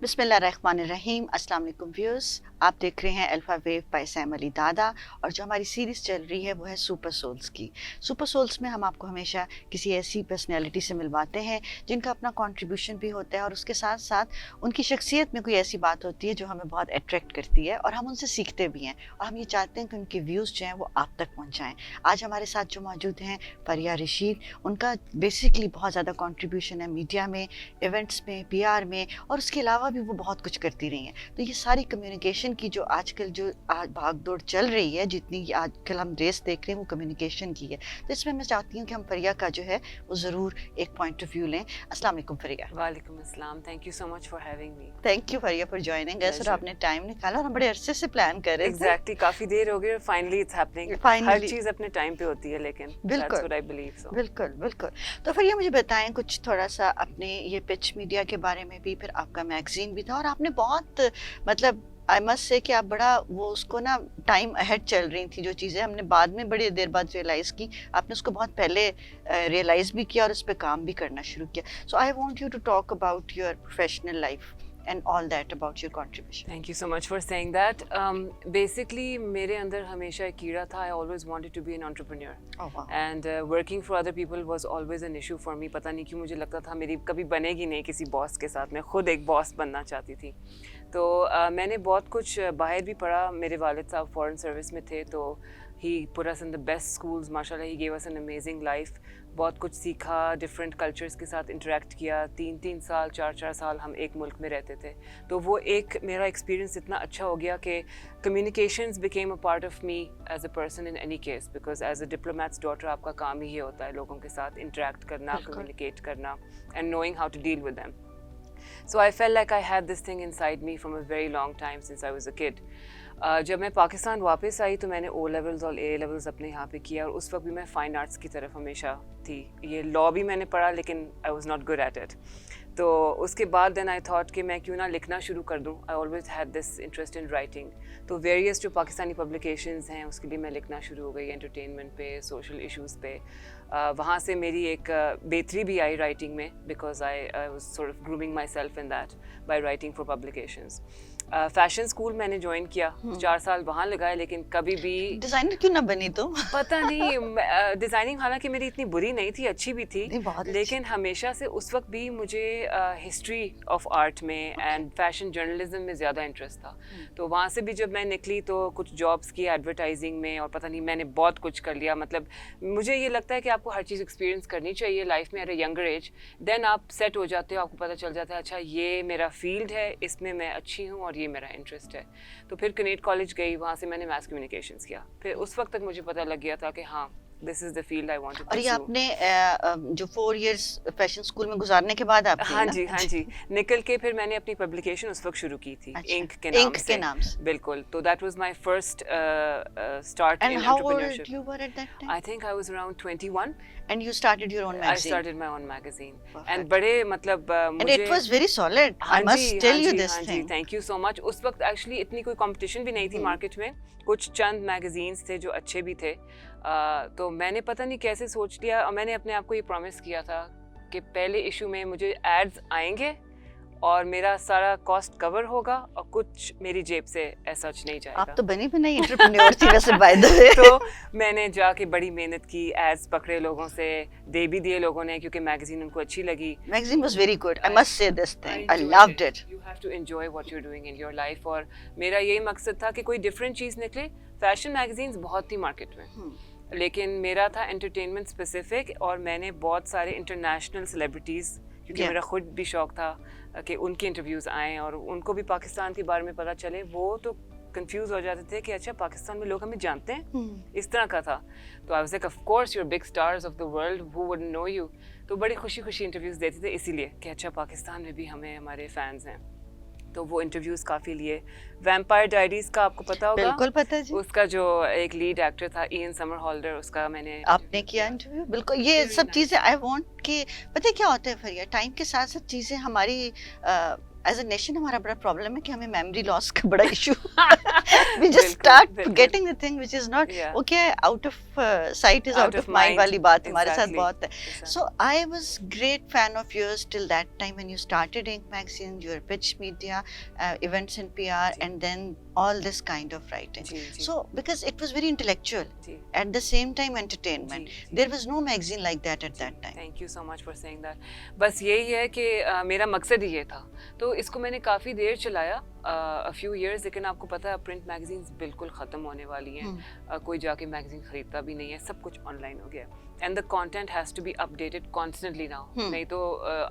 बिस्मिल्लाहिर्रहमानिर्रहीम। अस्सलाम वालेकुम व्यूअर्स, आप देख रहे हैं alpha wave by Sam Ali दादा, और जो हमारी सीरीज़ चल रही है वो है सुपर सोल्स की। सुपर सोल्स में हम आपको हमेशा किसी ऐसी पर्सनैलिटी से मिलवाते हैं जिनका अपना कंट्रीब्यूशन भी होता है, और उसके साथ साथ उनकी शख्सियत में कोई ऐसी बात होती है जो हमें बहुत अट्रैक्ट करती है और हम उनसे सीखते भी हैं, और हम ये चाहते हैं कि उनके व्यूज़ जो हैं वो आप तक पहुँचाएँ। आज हमारे साथ जो मौजूद हैं फरिया रशीद, उनका बेसिकली बहुत ज़्यादा कंट्रीब्यूशन है मीडिया में, इवेंट्स में, PR में, और उसके अलावा भी वो बहुत कुछ करती रही हैं। तो ये सारी कम्युनिकेशन की जो आजकल जो भाग दौड़ चल रही है, जितनी आजकल हम रेस देख रहे हैं, वो कम्युनिकेशन की है। तो इसमें मैं चाहती हूँ कि हम फरिया का जो है वो ज़रूर एक पॉइंट ऑफ व्यू लें। अस्सलाम वालेकुम फरिया। वालेकुम अस्सलाम, thank you so much for having me. Thank you Fariya for joining us, और आपने टाइम निकाला, और हम बड़े अरसे से प्लान कर रहे थे। एग्जैक्टली, काफी देर हो गई और फाइनली इट्स हैपनिंग। हर चीज अपने टाइम पे होती है, लेकिन that's what I believe so. बिल्कुल बिल्कुल। तो फरिया मुझे बताएं कुछ थोड़ा सा अपने ये पिच मीडिया के बारे में भी, फिर आपका मैगजीन भी था, और आपने बहुत मतलब आई मस्ट से कि आप बड़ा वो उसको ना टाइम अहेड चल रही थी। जो चीज़ें हमने बाद में बड़ी देर बाद रियलाइज़ की, आपने उसको बहुत पहले रियलाइज़ भी किया और उस पर काम भी करना शुरू किया। So I want you to talk about your professional life and all that about your contribution. Thank you so much for saying that. Basically मेरे अंदर हमेशा एक कीड़ा था. I always wanted to be an entrepreneur. Oh wow. And working for other people was always an issue for me. पता नहीं क्यों मुझे लगता था मेरी कभी बनेगी नहीं किसी बॉस के साथ. मैं खुद एक बॉस बनना चाहती थी. तो मैंने बहुत कुछ बाहर भी पढ़ा. मेरे वालिद साहब फॉरेन सर्विस में थे, तो he put us in the best schools. माशाल्लाह he gave us an amazing life. बहुत कुछ सीखा, डिफरेंट कल्चर्स के साथ इंटरेक्ट किया. 3-3 साल 4-4 साल हम एक मुल्क में रहते थे. तो वो एक मेरा एक्सपीरियंस इतना अच्छा हो गया कि communications became a part of me as a person in any case, because as a diplomat's daughter आपका काम ही ये होता है लोगों के साथ इंटरेक्ट करना, कम्युनिकेट करना, and knowing how to deal with them. So I felt like I had this thing inside me from a very long time since I was a kid. जब मैं पाकिस्तान वापस आई तो मैंने O levels और A levels अपने यहाँ पे किया, और उस वक्त भी मैं फ़ाइन आर्ट्स की तरफ हमेशा थी. ये लॉ भी मैंने पढ़ा, लेकिन I was not good at it. तो उसके बाद देन आई थॉट कि मैं क्यों ना लिखना शुरू कर दूँ. I always had this interest in writing. तो वेरियस जो पाकिस्तानी पब्लिकेशंस हैं उसके लिए मैं लिखना शुरू हो गई, एंटरटेनमेंट पे, सोशल इश्यूज़ पे. वहाँ से मेरी एक बेहतरी भी आई राइटिंग में, because I was sort of grooming my self in that by writing for publications. Fashion school मैंने ज्वाइन किया, 4 साल वहाँ लगाए, लेकिन कभी भी डिज़ाइनर क्यों ना बनी तुम? पता नहीं. डिज़ाइनिंग हालांकि मेरी इतनी बुरी नहीं थी, अच्छी भी थी, लेकिन हमेशा से उस वक्त भी मुझे हिस्ट्री ऑफ आर्ट में एंड फैशन जर्नलिज्म में ज़्यादा इंटरेस्ट था. तो वहाँ से भी जब मैं निकली तो कुछ जॉब्स की एडवर्टाइजिंग में, और पता नहीं मैंने बहुत कुछ कर लिया. मतलब मुझे ये लगता है कि आपको हर चीज़ एक्सपीरियंस करनी चाहिए लाइफ में एट अ यंगर एज. देन आप सेट हो जाते हो, आपको पता चल जाता है अच्छा ये मेरा फील्ड है, इसमें मैं अच्छी हूँ और ये मेरा इंटरेस्ट है. तो फिर कनेट कॉलेज गई, वहाँ से मैंने मैस कम्युनिकेशंस किया. फिर उस वक्त तक मुझे पता लग गया था कि हाँ, this is the field I want to pursue. और ये आपने जो 4 इयर्स फैशन स्कूल में गुजारने के बाद आप हाँ जी निकल के फिर मैंने अपनी पब्लिकेशन उस वक्त शुरू की थी. इंक के नाम से. बिल्कुल. तो that was my first start in entrepreneurship. And how old you were at that time? I think I was around 21. And you started your own magazine? I started my own magazine. And बड़े मतलब And it was very solid. I must tell you this thing. हाँ जी, thank you so much. उस वक्त actually इतनी कोई competition भी नहीं थी मार्केट में. कुछ चंद मैगजीन्स थे जो अच्छे भी थे. तो मैंने पता नहीं कैसे सोच लिया, और मैंने अपने आप को ये प्रॉमिस किया था कि पहले इशू में मुझे एड्स आएंगे और मेरा सारा कॉस्ट कवर होगा, और कुछ मेरी जेब से ऐसा नहीं जाएगा. आप तो बनी बनाई एंटरप्रेन्योर थी वैसे बाय द वे. तो मैंने जाके बड़ी मेहनत की, एड्स पकड़े लोगों से, दे भी दिए लोगों ने क्योंकि मैगजीन उनको अच्छी लगी. Magazine was very good, I must say this thing. I loved it. You have to enjoy what you are doing in your life. और मेरा यही मकसद था कि कोई डिफरेंट चीज़ निकले. फैशन मैगजीन्स बहुत थी मार्केट में, लेकिन मेरा था एंटरटेनमेंट स्पेसिफिक, और मैंने बहुत सारे इंटरनेशनल सेलिब्रिटीज़, क्योंकि मेरा खुद भी शौक था कि उनके इंटरव्यूज़ आएँ और उनको भी पाकिस्तान के बारे में पता चले. वो तो कंफ्यूज हो जाते थे कि अच्छा पाकिस्तान में लोग हमें जानते हैं, इस तरह का था. तो I was like of course you are big stars of the world, who wouldn't know you. तो बड़ी खुशी खुशी इंटरव्यूज़ देते थे इसीलिए कि अच्छा पाकिस्तान में भी हमें हमारे फैंस हैं. तो वो इंटरव्यूज़ काफ़ी लिए. वैम्पायर डायरीज़ का आपको पता होगा? बिल्कुल पता जी. उसका जो एक लीड एक्टर था इयन समरहोल्डर, उसका मैंने आपने किया इंटरव्यू. बिल्कुल. ये सब चीज़ें आई वांट कि पता है क्या होता है फरिया, टाइम के साथ साथ चीज़ें हमारी ایز اے نیشن ہمارا بڑا پرابلم ہے کہ ہمیں میموری لاس کا بڑا issue we just start forgetting the thing which is not okay. Out of sight is out of mind والی بات ہمارے ساتھ بہت ہے. So I was great fan of yours till that time when you started Ink Magazine, your pitch media, events in PR, and then all this kind of writing. So because it was very intellectual, at the same time entertainment. There was no magazine like that at that time. Thank you so much for saying that. بس یہی ہے کہ میرا مقصد ہی یہ تھا. تو اس کو میں نے کافی دیر چلایا, a few years, لیکن آپ کو پتہ ہے پرنٹ میگزینز بالکل ختم ہونے والی ہیں. کوئی جا کے میگزین خریدتا بھی نہیں ہے, سب کچھ آن لائن ہو گیا. And the content has to be updated constantly now, نہیں تو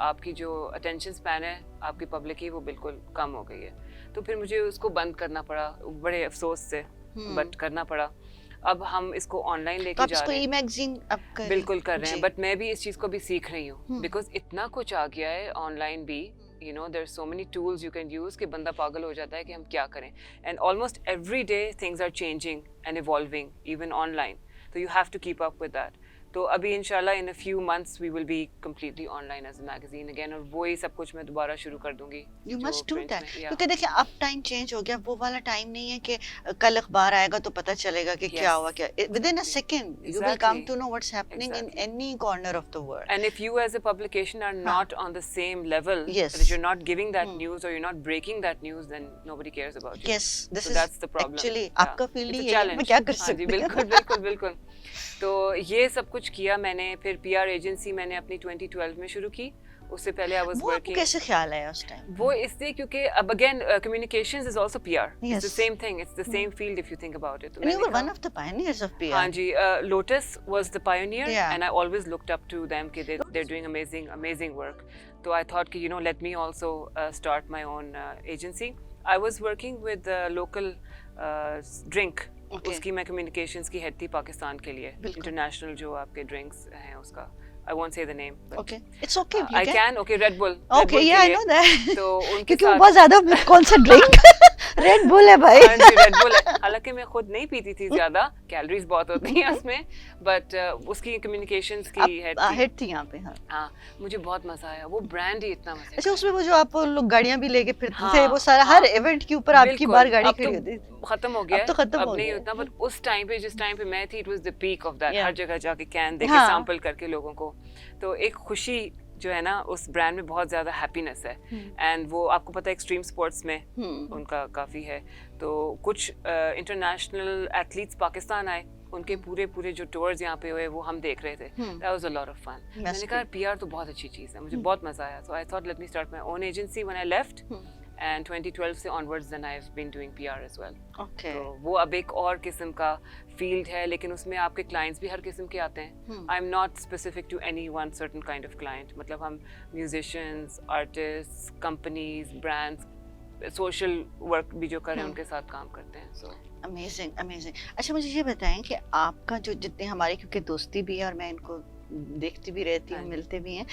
آپ کی جو اٹینشن اسپین ہے آپ کی پبلک کی وہ بالکل کم ہو گئی ہے. تو پھر مجھے اس کو بند کرنا پڑا, بڑے افسوس سے, بٹ کرنا پڑا. اب ہم اس کو آن لائن لے کے جا رہے ہیں, بالکل کر رہے ہیں, بٹ میں بھی اس چیز کو بھی سیکھ رہی ہوں, بیکاز اتنا کچھ آ گیا ہے آن لائن بھی. You know, there are so many tools you can use کہ بندہ پاگل ہو جاتا ہے کہ ہم کیا کریں. And almost every day things are changing and evolving, even online. So you have to keep up with that. تو ابھی انشاءاللہ in a few months we will be completely online as a magazine again, اور وہی سب کچھ میں دوبارہ شروع کر دوں گی. You must do that. کیونکہ دیکھیں اب ٹائم چینج ہو گیا, وہ والا ٹائم نہیں ہے کہ کل اخبار آئے گا تو پتہ چلے گا کہ کیا ہوا کیا. Within a second you will come to know what's happening in any corner of the world. And if you as a publication are not on the same level, that you're not giving that news or you're not breaking that news, then nobody cares about you. Yes, this so is that's the problem. Actually آپ کا field ہی ہے, میں کیا کر سکتی ہوں. بالکل بالکل بالکل. تو یہ سب کچھ کیا میں نے. پھر پی آر ایجنسی میں نے اپنی 2012 میں شروع کی. اس سے پہلے I was working. کیسے خیال آیا اس ٹائم؟ وہ اس لیے کیونکہ اب again communications is also PR. It's the same thing. It's the same field if you think about it. And you were one of the pioneers of PR. ہاں جی, Lotus was the pioneer and I always looked up to them کہ they're doing amazing work. So I thought کہ let me also start my own agency. I was working with local drink. اس کی میں communications کی head تھی پاکستان کے لیے, international جو آپ کے ڈرنکس ہیں اس کا. I won't say the name. Okay. It's okay. I can. Okay, Red Bull. Okay, yeah, I know that. تو ان کے کیونکہ وہ بہت زیادہ کون سا ڈرنک ریڈ بل ہے بھائی. ہاں جی, ریڈ بل ہے. حالانکہ میں خود نہیں پیتی تھی زیادہ, کیلریز بہت ہوتی ہیں اس میں, بٹ اس کی کمیونیکیشنز کی ہیڈ تھی یہاں پہ. ہاں, مجھے بہت مزہ آیا. وہ برانڈ ہی اتنا مزہ. اچھا, اس میں وہ جو آپ لوگ گاڑیاں بھی لے کے پھرتے تھے, وہ سارا ہر ایونٹ کے اوپر آپ کی بار گاڑی کھڑی ہوتی تھی. ختم ہو گیا, اب نہیں اتنا, بٹ اس ٹائم پہ جس ٹائم پہ میں تھی, it was the peak of that. ہر جگہ جا کے کین دے کے سیمپل کر کے لوگوں کو. تو ایک خوشی جو ہے نا اس برانڈ میں بہت زیادہ ہیپینس ہے. اینڈ وہ آپ کو پتہ ہے ایکسٹریم اسپورٹس میں ان کا کافی ہے. تو کچھ انٹرنیشنل ایتھلیٹس پاکستان آئے, ان کے پورے جو ٹورز یہاں پہ ہوئے وہ ہم دیکھ رہے تھے. That was a lot of fun. میں نے کہا پی آر تو بہت اچھی چیز ہے, مجھے بہت مزہ آیا. So I thought let me start my own agency when I left. And 2012 سے onwards then I've been doing PR as well. Okay. تو وہ اب ایک اور قسم کا فیلڈ ہے, لیکن اس میں آپ کے کلائنٹس بھی ہر قسم کے آتے ہیں. I'm not specific to any one certain kind of client. مطلب ہم musicians, artist, companies, brands, social work بھی جو کریں ان کے ساتھ کام کرتے ہیں. So amazing amazing. اچھا مجھے یہ بتائیں کہ آپ کا جو جتنے ہماری کیونکہ دوستی بھی ہے اور میں ان کو دیکھتی بھی رہتی ہوں, ملتے بھی ہیں,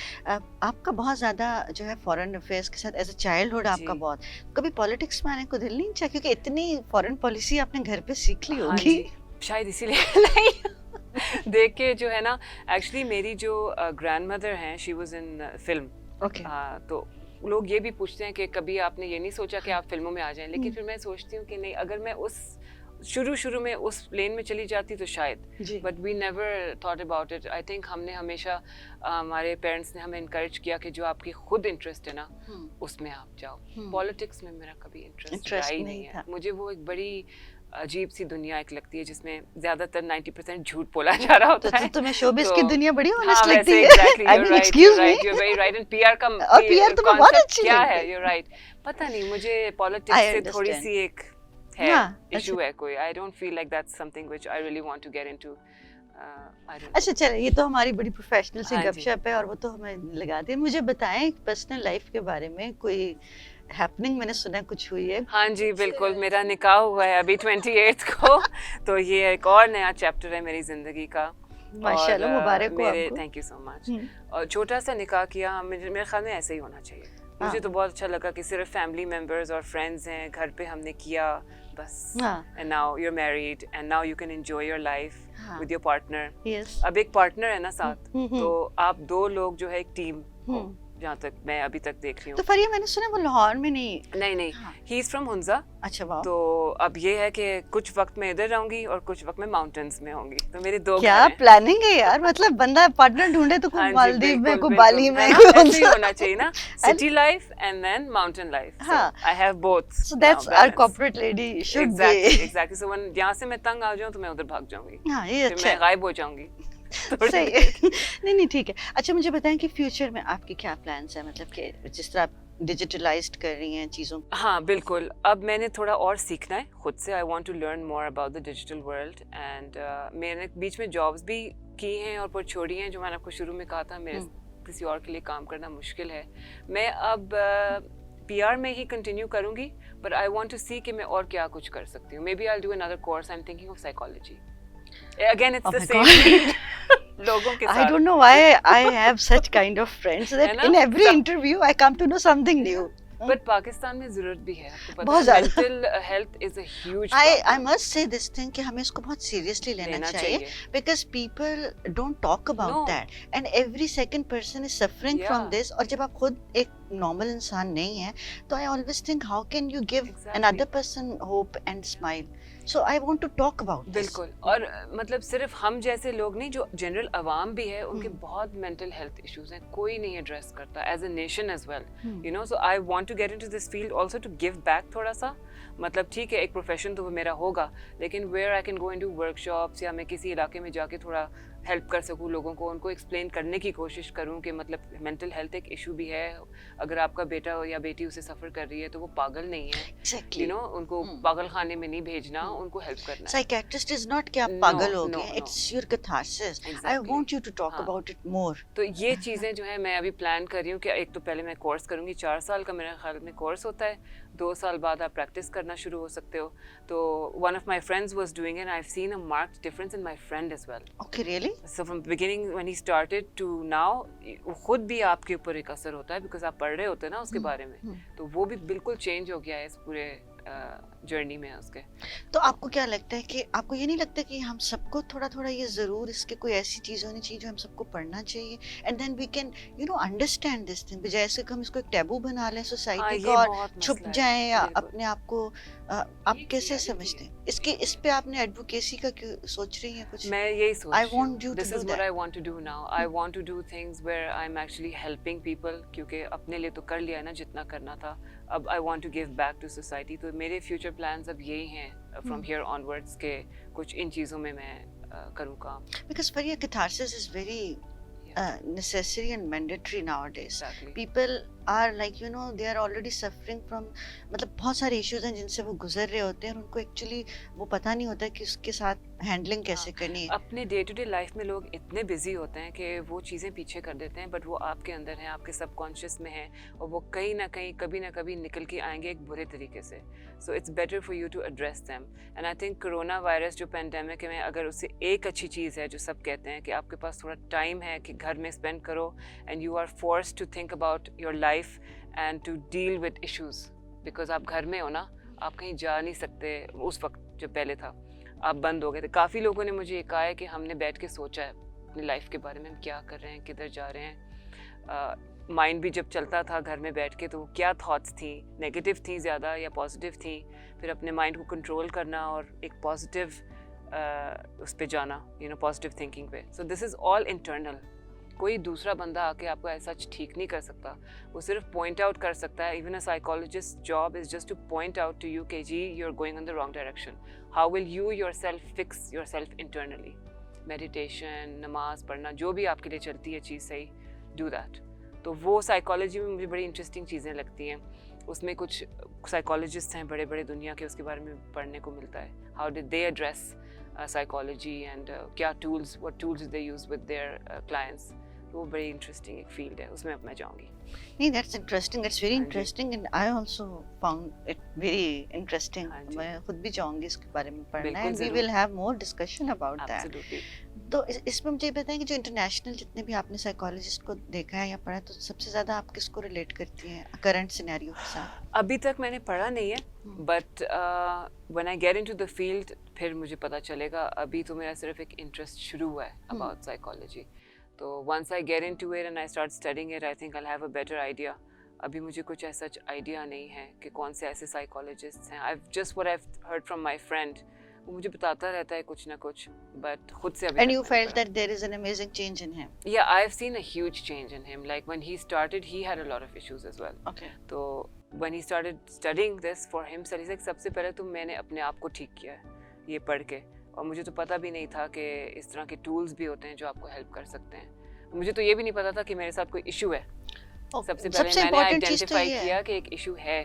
آپ کا بہت زیادہ جو ہے فارن افیئرس کے ساتھ ایز اے چائلڈہڈ آپ کا بہت, کبھی پالیٹکس میں آنے کو دل نہیں چاہا کیونکہ اتنی فارن پالیسی آپ نے گھر پہ سیکھ لی ہوگی؟ شاید اسی لیے نہیں دیکھ کے جو ہے نا. ایکچولی میری جو گرینڈ مدر ہیں, شی واز ان فلم. تو لوگ یہ بھی پوچھتے ہیں کہ کبھی آپ نے یہ نہیں سوچا کہ آپ فلموں میں آ جائیں, لیکن پھر میں سوچتی ہوں کہ نہیں, اگر میں اس شروع میں اس لین میں چلی جاتی تو شاید, but we never thought about it. I think ہم نے ہمیشہ, ہمارے پیرنٹس نے ہمیں انکریج کیا کہ جو آپ کی خود انٹرسٹ ہے نا اس میں آپ جاؤ. پالیٹکس میں میرا کبھی انٹرسٹ ہی نہیں ہے. مجھے وہ ایک بڑی عجیب سی دنیا ایک لگتی ہے جس میں زیادہ تر 90% جھوٹ بولا جا رہا ہوتا ہے. تمہیں شوبز کی دنیا بڑی honest لگتی ہے. I mean, excuse me. You're very right. And PR کا concept کیا ہے? You're right. پتہ نہیں, مجھے پالیٹکس سے تھوڑی سی ایک ہے ایشو ہے کوئی. I don't feel like that's something which I really want to get into. اچھا چلے, یہ تو ہماری بڑی پروفیشنل سی گپ شپ ہے اور وہ تو ہمیں لگاتی ہے. مجھے بتائیں پرسنل لائف کے بارے میں کوئی ہیپننگ میں نے سنا کچھ ہوئی ہے؟ ہاں جی بالکل, میرا نکاح ہوا ہے ابھی 28 کو, تو یہ ایک اور نیا چیپٹر ہے میری زندگی کا. ماشاءاللہ, مبارک ہو آپ کو. تھینک یو سو مچ. اور چھوٹا سا نکاح کیا, میرے خیال میں ایسے ہی ہونا چاہیے. مجھے تو بہت اچھا لگا کہ صرف فیملی ممبرز اور فرینڈز ہیں, گھر پہ ہم نے کیا بس. And now you're married and now you can enjoy your life with your partner. Yes. اب ایک پارٹنر ہے نا ساتھ, تو آپ دو لوگ جو ہے ایک ٹیم ہو, जहाँ तक मैं अभी तक देख रही तो हूँ. फरिया मैंने सुना वो लाहौर में नहीं. नहीं, हाँ. He is from Hunza. अच्छा वाह. तो अब ये है कि कुछ वक्त मैं इधर रहूंगी और कुछ वक्त मैं माउंटेन्स में होंगी. तो मेरे दो क्या घर हैं. प्लानिंग है यार, मतलब बंदा पार्टनर ढूंढे तो हाँ कोई जी, मालदीव में, बिल्कुल, कोई बिल्कुल. बाली में, है ना? कोई ऐसे ही हुंजा. होना चाहिए ना. City life and then mountain life. हाँ. I have both. So that's our corporate lady should be. Exactly. So one यहाँ से मैं तंग आ जाऊँ तो मैं उधर भाग जाऊंगी. हाँ ये फिर अच्छा मैं है. गायब हो जाऊंगी. सही है. नहीं ठीक है. अच्छा मुझे बताएं कि फ्यूचर में आपके क्या प्लान्स हैं, मतलब कि जिस तरह आप डिजिटलाइज्ड कर रही हैं चीज़ों. हाँ बिल्कुल. अब मैंने थोड़ा और सीखना है खुद से. I want to learn more about the digital world and मैंने बीच में जॉब्स भी की हैं और पर छोड़ी हैं. जो मैंने आपको शुरू में कहा था, मेरे किसी और के लिए काम करना मुश्किल है. मैं अब PR में ही कंटिन्यू करूंगी, but I want to see कि मैं और क्या कुछ कर सकती हूँ. Maybe I will do another course. I am thinking of psychology. Again, it's Oh the my same God. field. लोगों के I साथ. don't know why I have such kind of friends that है ना? in every interview I come to know something new. But Pakistan में जरूरत भी है. आपको पता बहुत है, ज़्यादा. mental health is a huge I problem. must say this thing कि हमें इसको बहुत seriously लेना चाहिए because people don't talk about No. that and every second person is suffering from Yeah. this. और जब आप खुद एक normal इंसान नहीं है तो I always think how can you give Exactly. another person hope and smile. So I want to talk about this. बिल्कुल. और मतलब सिर्फ हम जैसे लोग नहीं, जो जनरल अवाम भी है, उनके बहुत मेंटल हेल्थ इश्यूज हैं. कोई नहीं एड्रेस करता as a nation as well. You know, so I want to get into this field also to give back थोड़ा सा. मतलब ठीक है एक प्रोफेशन तो वो मेरा होगा, लेकिन where I can go into workshops या मैं किसी इलाके में जाके थोड़ा हेल्प कर सकूँ लोगों को, उनको एक्सप्लेन करने की कोशिश करूँ कि मतलब मेंटल हेल्थ एक इशू भी है. अगर आपका बेटा या बेटी उसे सफ़र कर रही है तो वो पागल नहीं है. Exactly. यू नो, उनको पागल खाने में नहीं भेजना, उनको हेल्प करना है. Psychiatrist is not कि आप No, पागल हो no, गए. no. It's your catharsis. I Exactly. want you to talk हाँ. about it more. तो ये चीज़ें जो है मैं अभी प्लान कर रही हूँ कि एक तो पहले मैं कोर्स करूँगी. 4 साल का मेरे ख्याल में कोर्स होता है. 2 साल बाद आप प्रैक्टिस करना शुरू हो सकते हो. तो one of my friends was doing and I have seen a marked difference in my friend as well. Okay, really? So from beginning when he started to now, खुद भी आपके ऊपर एक असर होता है बिकॉज आप पढ़ रहे होते हैं ना उसके बारे में. तो वो भी बिल्कुल चेंज हो गया है इस पूरे जर्नी में उसके. तो आपको क्या लगता है कि आपको ये नहीं लगता कि हम सबको थोड़ा थोड़ा ये ज़रूर इसके कोई ऐसी चीज़ होनी चाहिए जो हम सबको पढ़ना चाहिए and then we can you know understand this thing, बजाय इससे कि हम इसको एक टैबू बना लें सोसाइटी का और छुप जाएं या अपने आप को आप कैसे समझते हैं इसके, इस पे आपने एडवोकेसी का क्यों सोच रही हैं कुछ? मैं यही सोच I रही हूँ. want you to This do is what that. I want to do now. I want to do things where I'm actually helping people, क्योंकि अपने लिए तो कर लिया है ना जितना करना था. अब I want to give back to society. तो मेरे future plans अब यही हैं from here onwards के कुछ इन चीज़ों में मैं करूँ काम. Because for your catharsis is very necessary and mandatory nowadays. Exactly. People are like you know they are already suffering from मतलब बहुत सारे issues हैं जिनसे वो गुजर रहे होते हैं और उनको actually वो पता नहीं होता कि उसके साथ हैंडलिंग कैसे करनी है. अपने डे टू डे लाइफ में लोग इतने बिजी होते हैं कि वो चीज़ें पीछे कर देते हैं, बट वो आपके अंदर हैं, आपके सबकॉन्शियस में हैं और वो कहीं ना कहीं कभी ना कभी निकल के आएंगे एक बुरे तरीके से. So it's better for you to address them. And I think corona virus जो पेंडेमिक में, अगर उससे एक अच्छी चीज़ है जो सब कहते हैं कि आपके पास थोड़ा टाइम है कि घर में स्पेंड करो and you are forced to think about your life and to deal with issues. Because आप घर में हो ना, आप कहीं जा नहीं सकते. उस वक्त जब पहले था आप बंद हो गए थे. काफ़ी लोगों ने मुझे ये कहा है कि हमने बैठ के सोचा है अपनी लाइफ के बारे में, हम क्या कर रहे हैं, किधर जा रहे हैं. माइंड भी जब चलता था घर में बैठ के तो क्या थॉट्स थी, नेगेटिव थी ज़्यादा या पॉजिटिव थी. फिर अपने माइंड को कंट्रोल करना और एक पॉजिटिव उस पे जाना, यू नो, पॉजिटिव थिंकिंग पे. So this is all internal. कोई दूसरा बंदा आके आपको ऐसा ठीक नहीं कर सकता. वो सिर्फ पॉइंट आउट कर सकता है. Even a psychologist job is just to point out to you कि जी you are going in the wrong direction. How will you yourself fix yourself internally. Meditation, नमाज पढ़ना, जो भी आपके लिए चलती है चीज़ सही, डू दैट. तो वो साइकोलॉजी में मुझे बड़ी इंटरेस्टिंग चीज़ें लगती हैं. उसमें कुछ साइकोलॉजिस्ट हैं बड़े बड़े दुनिया के, उसके बारे में पढ़ने को मिलता है. How did they address psychology and क्या tools, what tools they use with their clients. वो बड़ी इंटरेस्टिंग एक फील्ड है, उसमें अब मैं जाऊँगी. नहीं, that's interesting, that's very interesting and I also found it very interesting. मैं खुद भी जाऊँगी इसके बारे में पढ़ना and we will have more discussion about that. Absolutely. तो इसमें मुझे बताएं कि जो इंटरनेशनल जितने भी आपने साइकोलॉजिस्ट को देखा है या पढ़ा है, तो सबसे ज़्यादा आप किसको रिलेट करती हैं करंट सिनेरियो के साथ? अभी तक मैंने पढ़ा नहीं है, but when I get into the field फिर मुझे पता चलेगा. अभी तो मेरा सिर्फ एक इंटरेस्ट शुरू हुआ है अबाउट साइकोलॉजी. तो once I get into it and I start studying it, I think I'll have a better idea. अभी मुझे कुछ ऐसा आइडिया नहीं है कि कौन से ऐसे साइकोलॉजिस्ट हैं. what I've heard from my friend, वो मुझे बताता रहता है कुछ ना कुछ, but खुद से अभी. And you felt that there is an amazing change in him? Yeah, I've seen a huge change in him. Like when he started, he had a lot of issues as well. Okay. तो when he started studying this for himself, he's like सबसे पहले तो मैंने अपने आप को ठीक किया है ये पढ़ के, और मुझे तो पता भी नहीं था कि इस तरह के टूल्स भी होते हैं जो आपको हेल्प कर सकते हैं. मुझे तो ये भी नहीं पता था कि मेरे साथ कोई इशू है. सबसे पहले मैंने आइडेंटिफाई किया कि एक इशू है,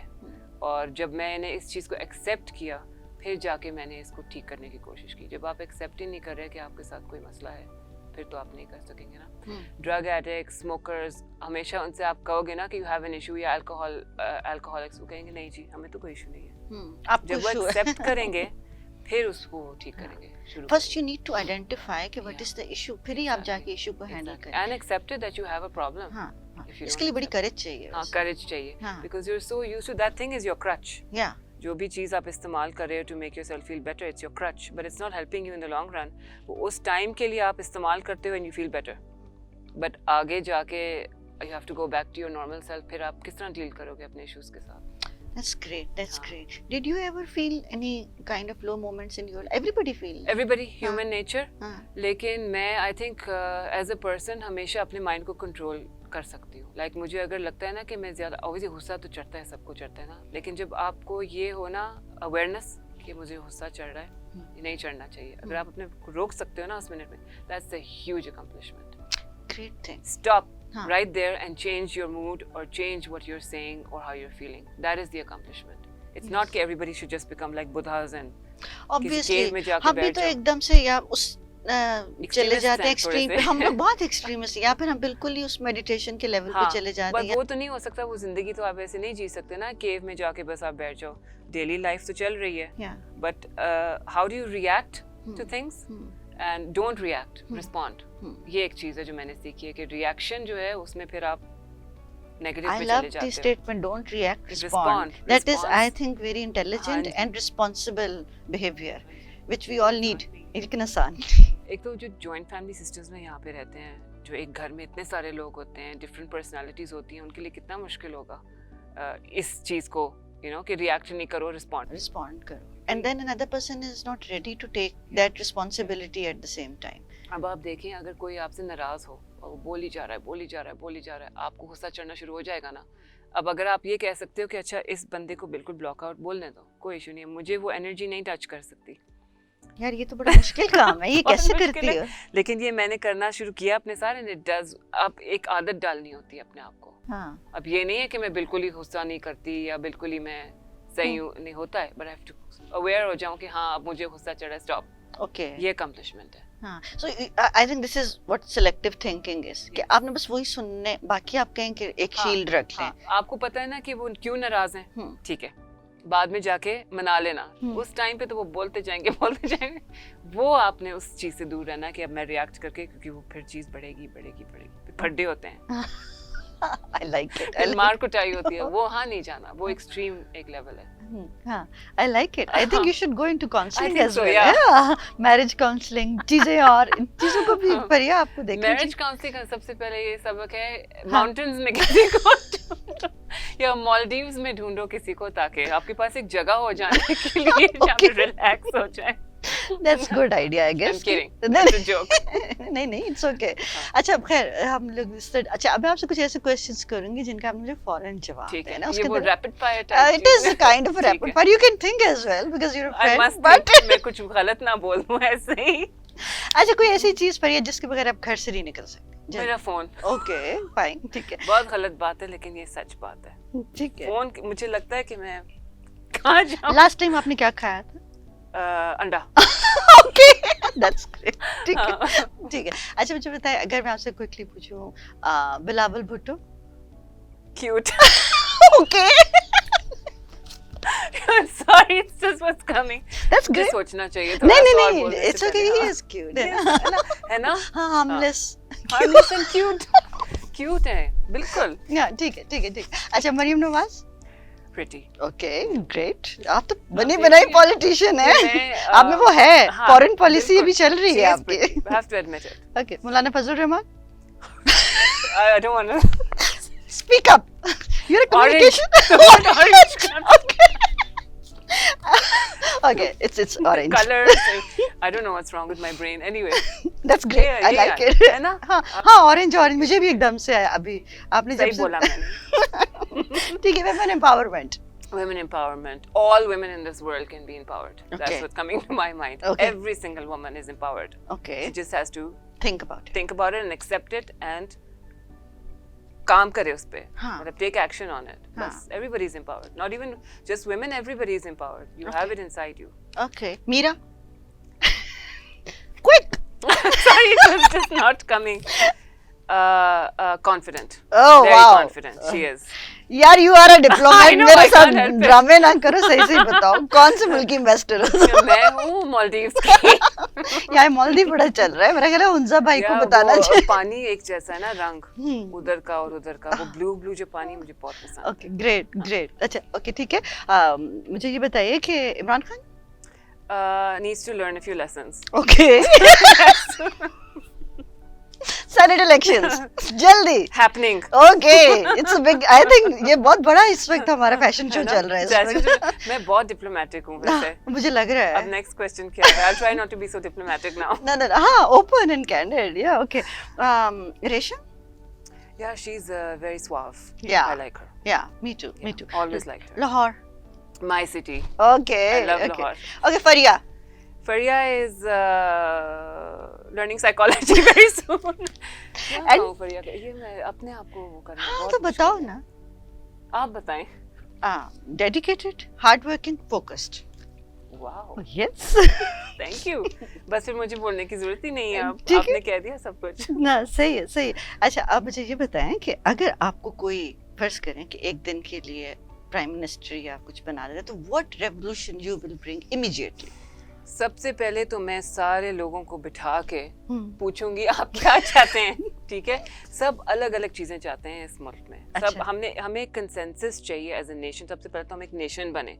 और जब मैंने इस चीज़ को एक्सेप्ट किया फिर जाके मैंने इसको ठीक करने की कोशिश की. जब आप एक्सेप्ट ही नहीं कर रहे कि आपके साथ कोई मसला है, फिर तो आप नहीं कर सकेंगे ना. ड्रग एडिक्ट, स्मोकर्स, हमेशा उनसे आप कहोगे ना कि यू हैव एन इशू, या अल्कोहलिक्स, वो कहेंगे नहीं जी हमें तो कोई इशू नहीं है. जब वो एक्सेप्ट करेंगे फिर उसको ठीक करेंगे. First you need to identify कि व्हाट इज द इशू, फिर ही आप जाके इशू को हैंडल करें. And accepted that you have a problem. हाँ, इसके लिए बड़ी करेज चाहिए. हाँ, करेज चाहिए, because you are so used to that thing is your crutch. या जो भी चीज़ आप इस्तेमाल कर रहे हो to make yourself feel better, it's your crutch, but it's not helping you in the long run. वो उस टाइम के लिए आप इस्तेमाल करते हो and you feel better, but आगे जाके you have to go back to your normal self. फिर आप किस तरह डील करोगे अपने इश्यूज के साथ? That's great. That's great. Did you ever feel any kind of low moments in your life? Everybody feel. Everybody, human nature. लेकिन मैं I think as a person हमेशा अपने माइंड को कंट्रोल कर सकती हूँ. लाइक मुझे अगर लगता है ना कि मैं ज़्यादा, obviously गुस्सा तो चढ़ता है, सबको चढ़ता है ना, लेकिन जब आपको ये हो ना अवेयरनेस कि मुझे गुस्सा चढ़ रहा है, ये नहीं चढ़ना चाहिए, अगर आप अपने को रोक सकते हो ना उस मिनट में, that's a huge accomplishment. Great thing. Stop right there and change your mood or change what you're saying or how you're feeling. That is the accomplishment. It's not that everybody should just become like Buddhas and obviously हम भी तो एकदम से या उस चले जाते हैं एक्सट्रीम पे. हम लोग बहुत एक्सट्रीमिस्ट, या फिर हम बिल्कुल ही उस मेडिटेशन के लेवल पे चले जाते हैं. वो तो नहीं हो सकता. वो जिंदगी तो आप ऐसे नहीं जी सकते ना केव में जाके बस आप बैठ जाओ. डेली लाइफ तो चल रही है, but how do you react two things and don't react, respond. ये एक चीज है जो मैंने सीखी है कि रिएक्शन जो है उसमें फिर आप नेगेटिव पे चले जाते हो. I love the statement don't react, respond. That is I think very intelligent and responsible behavior which we all need. लेकिन आसान. एक तो जो जॉइंट फैमिली सिस्टम्स में यहाँ पे रहते हैं, जो एक घर में इतने सारे लोग होते हैं, डिफरेंट पर्सनालिटीज होती हैं, उनके लिए कितना मुश्किल होगा इस चीज को कि रिएक्शन नहीं करो, रिस्पॉन्ड करो. And then another person is not ready to take that responsibility at the same time. अब आप देखें अगर कोई आपसे नाराज हो और वो बोली जा रहा है, आपको गुस्सा चढ़ना शुरू हो जाएगा ना. अब अगर आप ये कह सकते हो कि अच्छा इस बंदे को बिल्कुल ब्लॉक आउट बोलने दो, कोई इशू नहीं है, मुझे वो एनर्जी नहीं टच कर सकती. यार ये तो बड़ा मुश्किल काम है, ये कैसे करती हो? लेकिन ये मैंने करना शुरू किया अपने सारे ने डज. अब एक आदत डालनी होती है अपने आप को. अब ये नहीं है कि मैं बिल्कुल ही गुस्सा नहीं करती या बिल्कुल ही मैं सही नहीं होता है, but I have to aware हो जाऊं कि हाँ अब मुझे गुस्सा चढ़ा, स्टॉप. ओके, ये अकम्प्लिशमेंट है. हाँ, so I think this is what selective thinking is कि आपने बस वही सुनने, बाकी आप कहें कि एक शील्ड रख लें. आपको पता है ना कि वो क्यों नाराज हैं, ठीक है, बाद में जाके मना लेना. उस टाइम पे तो वो बोलते जाएंगे. वो आपने उस चीज से दूर रहना कि अब मैं रिएक्ट करके, क्योंकि वो फिर चीज बढ़ेगी. फड्डे होते हैं. I like it. मार कुटाई होती है, वो हाँ नहीं जाना, वो एक्सट्रीम एक लेवल है. हाँ, I like it. I think you should go into counseling as well. Yeah, marriage counseling, चीजें और इन चीजों को भी पढ़िए, आपको देखना. मैरिज काउंसलिंग का सबसे पहले ये सबक है, माउंटेन्स में किसी को ढूंढो या मालदीव्स में ढूंढो किसी को, ताकि आपके पास एक जगह हो जाने के लिए जहाँ पे रिलैक्स हो जाए. That's good idea, I guess. I'm kidding. That's a joke. नहीं, it's okay. अच्छा, अब खैर हम लोग अच्छा, अब मैं आपसे कुछ ऐसे क्वेश्चंस करूंगी जिनका आप मुझे फौरन जवाब देना. ये वो rapid fire type. It is a kind of a rapid fire. You can think as well because you're a friend. But मैं कुछ गलत ना बोल दूं ऐसे ही. अच्छा, कोई ऐसी चीज पर जिसके बगैर आप घर से नहीं निकल सकते? मेरा फोन. Okay, fine, ठीक है. बहुत गलत बात है लेकिन ये सच बात है. ठीक है. फोन मुझे लगता है कि मैं कहाँ जाऊँ. लास्ट टाइम आपने क्या खाया था? अंडा. Okay, that's great. ठीक है. अच्छा, मुझे बताइए, अगर मैं आपसे क्विकली पूछूं, Bilawal Bhutto? Cute. Okay. I'm sorry, it's just what's coming. That's good. सोचना चाहिए. नहीं, it's okay. He is cute. है ना? हाँ, harmless and cute. Cute है, बिल्कुल. Yeah, ठीक है. अच्छा, Maryam Nawaz? Pretty. Okay, great. आप तो बनी बनाई पॉलिटिशियन है. आप में वो है, फॉरेन पॉलिसी भी चल रही है आपकी. I have to admit it. Okay, Maulana Fazal Rahman? I don't want to. Speak up. You're a Orange. communication. Orange. Okay. Okay, it's orange. Colors. I don't know what's wrong with my brain. Anyway. That's great. Yeah, I yeah, like it. है ना? हाँ orange orange मुझे भी एकदम से आया अभी आपने सही जब बोला मैंने. ठीक है women empowerment. Women empowerment. All women in this world can be empowered. Okay. That's what's coming to my mind. Okay. Every single woman is empowered. Okay. She just has to Think about it. think about it and accept it and काम करे उस पे. हाँ. मतलब take action on it. हाँ. बस everybody is empowered. Not even just women. Everybody is empowered. You have it inside you. Okay. Mira. Quick. Sorry, it was just not coming. Confident. Oh Very wow. confident. She is. यार you are a I diplomat. know, मेरे I साथ can't help it. ड्रामे ना करो सही से बताओ कौन से मुल्क की इन्वेस्टर हो मैं हूँ मालदीव्स की. यार मालदीव बड़ा चल रहा है मेरा ख्याल है हुंजा भाई को या बताना वो चाहिए पानी एक जैसा है ना रंग उधर का और उधर का वो ब्लू ब्लू जो पानी मुझे बहुत पसंद है. ओके ग्रेट ग्रेट अच्छा ओके ठीक है मुझे ये बताइए कि Imran Khan Needs to learn a few lessons. Okay senate elections जल्दी Happening. Okay it's a big I think ये बहुत बड़ा इस वक्त हमारा फैशन शो है ना? चल रहा है जैसे इस वक्त जो- मैं बहुत डिप्लोमेटिक हूँ वैसे. मुझे लग रहा अब है नेक्स्ट क्वेश्चन क्या है? I'll try not to be so diplomatic now. no no हाँ open and candid yeah okay रेशम Yeah, she's very suave. Yeah. I like her. yeah me too me too Always liked her. Lahore My city. okay I love okay Lahore. okay Fariya Faria is learning psychology very soon. क्या And- कहूँ Faria का? ये मैं अपने आप को वो करना हाँ बहुत तो मुश्किल बताओ है. ना आप बताएं. Dedicated hard working focused Wow. Yes Thank you. बस फिर मुझे बोलने की जरूरत ही नहीं है. अब ठीक है. आपने कह दिया सब कुछ. ना सही है सही है अच्छा अब मुझे ये बताएं कि अगर आपको कोई फर्ज करें कि एक दिन के लिए प्राइम मिनिस्टर या कुछ बना देता तो what revolution you will bring immediately सबसे पहले तो मैं सारे लोगों को बिठा के पूछूंगी आप क्या चाहते हैं. ठीक है. सब अलग अलग चीजें चाहते हैं इस मुल्क में. सब अच्छा. हमें कंसेंसस चाहिए एज ए नेशन. सबसे पहले तो हम एक नेशन बने.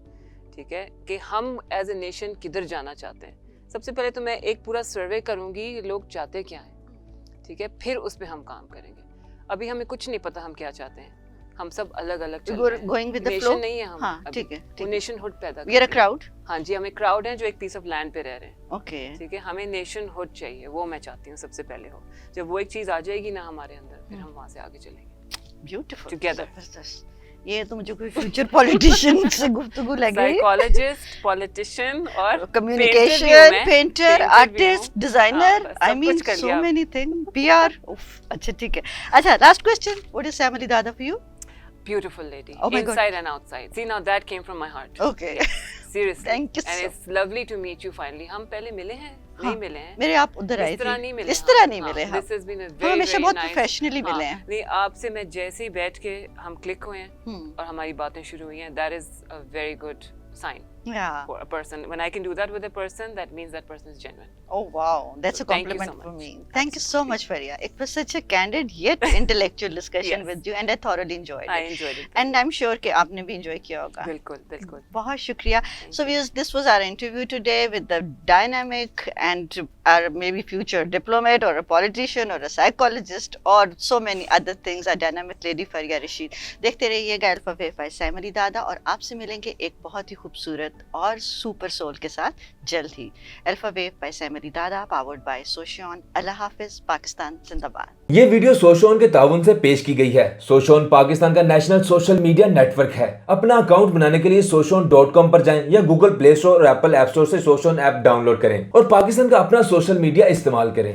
ठीक है कि हम एज ए नेशन किधर जाना चाहते हैं. सबसे पहले तो मैं एक पूरा सर्वे करूंगी लोग चाहते क्या हैं. ठीक है. फिर उस पर हम काम करेंगे. अभी हमें कुछ नहीं पता हम क्या चाहते हैं. हम सब अलग अलग चल रहे हैं. Going with the nation flow नहीं है हम. हाँ अभी. ठीक है वो ठीक नेशनहुड पैदा वी आर अ करते हैं. क्राउड हाँ जी. हम एक क्राउड हैं जो एक पीस ऑफ लैंड पे रह रहे हैं. ओके ठीक है. हमें नेशनहुड चाहिए. वो मैं चाहती हूँ सबसे पहले हो. जब वो एक चीज आ जाएगी ना हमारे अंदर फिर हम वहाँ से आगे चलेंगे. Beautiful Together. जबरदस्त ये तो मुझे कोई फ्यूचर पॉलिटिशियन से गुफ्तगू लग रही है साइकोलॉजिस्ट पॉलिटिशियन और कम्युनिकेशन पेंटर Painter आर्टिस्ट भी हूँ. डिजाइनर हाँ, बस आई सब मीन कुछ कर सो लिया. मेनी थिंग पीआर अच्छा ठीक है अच्छा लास्ट क्वेश्चन व्हाट इज सैमली दादा for you beautiful lady. Oh my God. Inside and outside. See, now that came from my heart. Okay Seriously. Thank you And so- it's lovely to meet you finally. हम पहले मिले हैं? नहीं मिले हैं? मेरे आप उधर आए इस तरह थे नहीं मिले. इस तरह हाँ, नहीं हाँ. मिले हम This has been a हम very, हमेशा very बहुत nice. प्रोफेशनली हाँ, मिले हैं नहीं आपसे मैं जैसे ही बैठ के हम क्लिक हुए हैं और हमारी बातें शुरू हुई हैं. That is a very good sign या for a person. When I can do that with a person, that means that person is genuine. Oh wow, that's a So thank you compliment so for much. me. Thank you so much, Faria. It was such a candid yet intellectual discussion Yes. with you, and I thoroughly enjoyed I it. enjoyed it. And I'm sure कि आपने भी enjoy किया होगा. बिल्कुल बिल्कुल. बहुत शुक्रिया. So viewers, this was our interview today with the dynamic and our maybe future diplomat or a politician or a psychologist or so many other things, a dynamic lady Faria Rashid. देखते रहिएगा alpha wave bye सैमली दादा और आपसे मिलेंगे एक बहुत ही खूबसूरत और सुपर सोल के साथ जल्द ही. अल्फा वेव बाय सैमली दादा पावर्ड बाय सोशियन. अल्लाह हाफिज. पाकिस्तान जिंदाबाद. ये वीडियो सोशोन के ताउन से पेश की गई है. सोशोन पाकिस्तान का नेशनल सोशल मीडिया नेटवर्क है. अपना अकाउंट बनाने के लिए soshon.com पर जाएं या गूगल प्ले स्टोर और एप्पल ऐप स्टोर से सोशोन ऐप डाउनलोड करें और पाकिस्तान का अपना सोशल मीडिया इस्तेमाल करें.